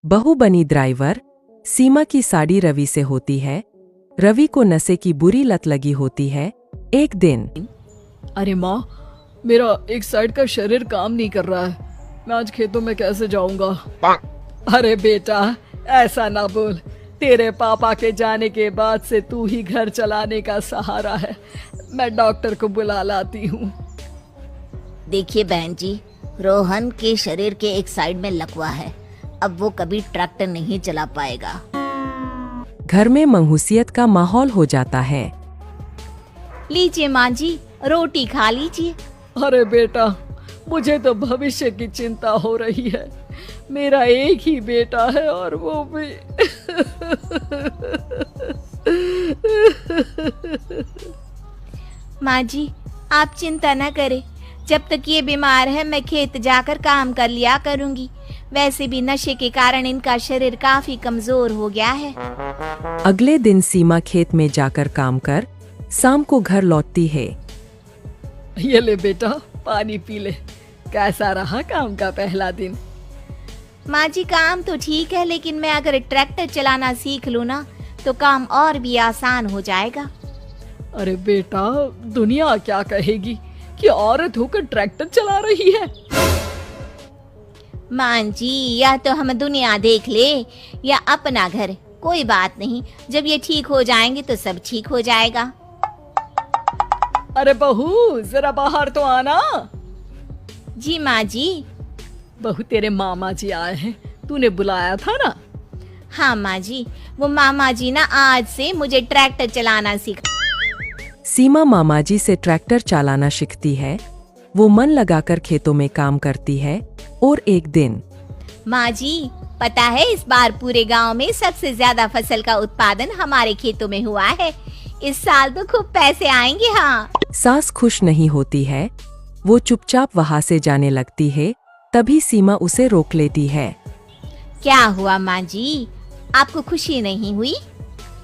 बहू बनी ड्राइवर। सीमा की साड़ी रवि से होती है। रवि को नशे की बुरी लत लगी होती है। एक दिन अरे माँ, मेरा एक साइड का शरीर काम नहीं कर रहा है। मैं आज खेतों में कैसे जाऊंगा? अरे बेटा, ऐसा ना बोल। तेरे पापा के जाने के बाद से तू ही घर चलाने का सहारा है। मैं डॉक्टर को बुला लाती हूँ। देखिए बहन जी, रोहन के शरीर के एक साइड में लकवा है। अब वो कभी ट्रैक्टर नहीं चला पाएगा। घर में मंहूसियत का माहौल हो जाता है। लीजिए माँ जी, रोटी खा लीजिए। अरे बेटा, मुझे तो भविष्य की चिंता हो रही है। मेरा एक ही बेटा है और वो भी माँ जी, आप चिंता न करें। जब तक ये बीमार है मैं खेत जाकर काम कर लिया करूंगी। वैसे भी नशे के कारण इनका शरीर काफी कमजोर हो गया है। अगले दिन सीमा खेत में जाकर काम कर शाम को घर लौटती है। ये ले बेटा, पानी पी ले। कैसा रहा काम का पहला दिन? माँ जी, काम तो ठीक है, लेकिन मैं अगर ट्रैक्टर चलाना सीख लूँ ना तो काम और भी आसान हो जाएगा। अरे बेटा, दुनिया क्या कहेगी कि औरत होकर ट्रैक्टर चला रही है। माँ जी, या तो हम दुनिया देख ले या अपना घर, कोई बात नहीं। जब ये ठीक हो जाएंगे तो सब ठीक हो जाएगा। अरे बहू, जरा बाहर तो आना। जी माँ जी। बहू, तेरे मामा जी आए हैं, तूने बुलाया था ना? हाँ माँ जी, वो मामा जी ना आज से मुझे ट्रैक्टर चलाना सिखा। सीमा मामा जी से ट्रैक्टर चलाना सीखती है। वो मन लगाकर खेतों में काम करती है। और एक दिन माँ जी, पता है इस बार पूरे गांव में सबसे ज्यादा फसल का उत्पादन हमारे खेतों में हुआ है। इस साल तो खूब पैसे आएंगे। हाँ। सास खुश नहीं होती है। वो चुपचाप वहाँ से जाने लगती है। तभी सीमा उसे रोक लेती है। क्या हुआ माँ जी, आपको खुशी नहीं हुई?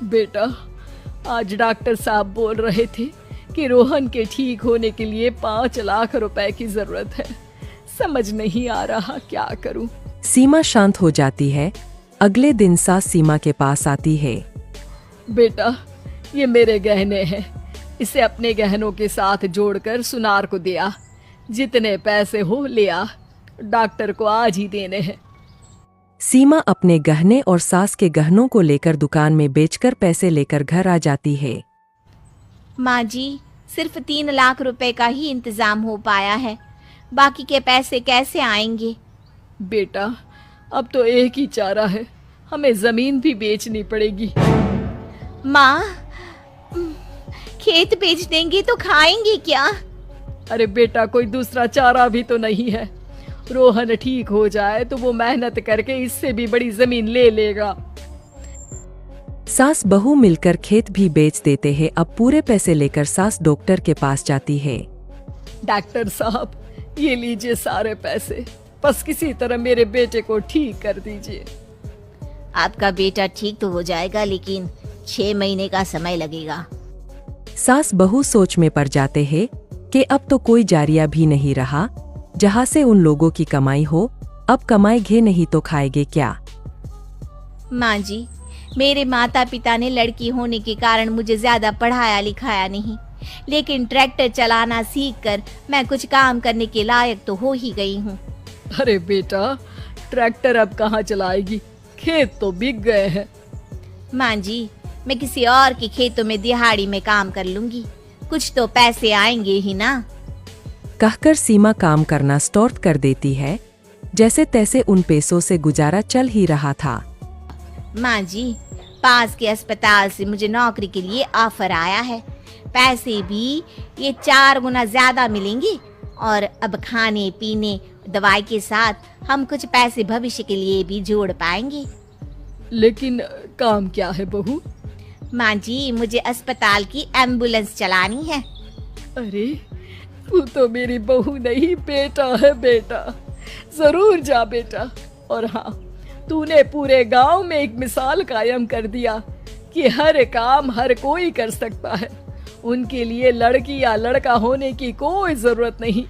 बेटा, आज डॉक्टर साहब बोल रहे थे कि रोहन के ठीक होने के लिए 5 लाख रुपए की जरूरत है। समझ नहीं आ रहा क्या करूं। सीमा शांत हो जाती है। अगले दिन सास सीमा के पास आती है। बेटा, ये मेरे गहने हैं। इसे अपने गहनों के साथ जोड़कर सुनार को दिया। जितने पैसे हो ले आ। डॉक्टर को आज ही देने हैं। सीमा अपने गहने और सास के गहनों को लेकर दुकान में बेचकर पैसे लेकर घर आ जाती है। माँ जी, सिर्फ 3 लाख रुपए का ही इंतजाम हो पाया है। बाकी के पैसे कैसे आएंगे? बेटा, अब तो एक ही चारा है, हमें जमीन भी बेचनी पड़ेगी। माँ, खेत बेच देंगे तो खाएंगे क्या? अरे बेटा, कोई दूसरा चारा भी तो नहीं है। रोहन ठीक हो जाए तो वो मेहनत करके इससे भी बड़ी जमीन ले लेगा। सास बहू मिलकर खेत भी बेच देते हैं। अब पूरे पैसे लेकर सास डॉक्टर के पास जाती है। डॉक्टर साहब, ये लीजिए सारे पैसे। बस किसी तरह मेरे बेटे को ठीक कर दीजिए। आपका बेटा ठीक तो हो जाएगा, लेकिन 6 महीने का समय लगेगा। सास बहू सोच में पड़ जाते हैं कि अब तो कोई जारिया भी नहीं रहा जहाँ से उन लोगों की कमाई हो। अब कमाएंगे नहीं तो खाएंगे क्या? माँ जी, मेरे माता पिता ने लड़की होने के कारण मुझे ज्यादा पढ़ाया लिखाया नहीं, लेकिन ट्रैक्टर चलाना सीखकर मैं कुछ काम करने के लायक तो हो ही गई हूँ। अरे बेटा, ट्रैक्टर अब कहाँ चलाएगी? खेत तो बिक गए हैं। माँ जी, मैं किसी और के खेतों में दिहाड़ी में काम कर लूंगी, कुछ तो पैसे आएंगे ही ना। कहकर सीमा काम करना स्टार्ट कर देती है। जैसे तैसे उन पैसों से गुजारा चल ही रहा था। माँ जी, पास के अस्पताल से मुझे नौकरी के लिए ऑफर आया है। पैसे भी ये 4 गुना ज्यादा मिलेंगे और अब खाने पीने दवाई के साथ हम कुछ पैसे भविष्य के लिए भी जोड़ पाएंगे। लेकिन काम क्या है बहू? माँ जी, मुझे अस्पताल की एम्बुलेंस चलानी है। अरे, तू तो मेरी बहू नहीं, बेटा है बेटा। जरूर जा बेटा। और हाँ, तूने पूरे गांव में एक मिसाल कायम कर दिया कि हर काम हर कोई कर सकता है। उनके लिए लड़की या लड़का होने की कोई जरूरत नहीं।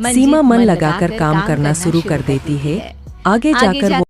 सीमा मन लगाकर काम करना शुरू कर देती है। आगे जाकर वो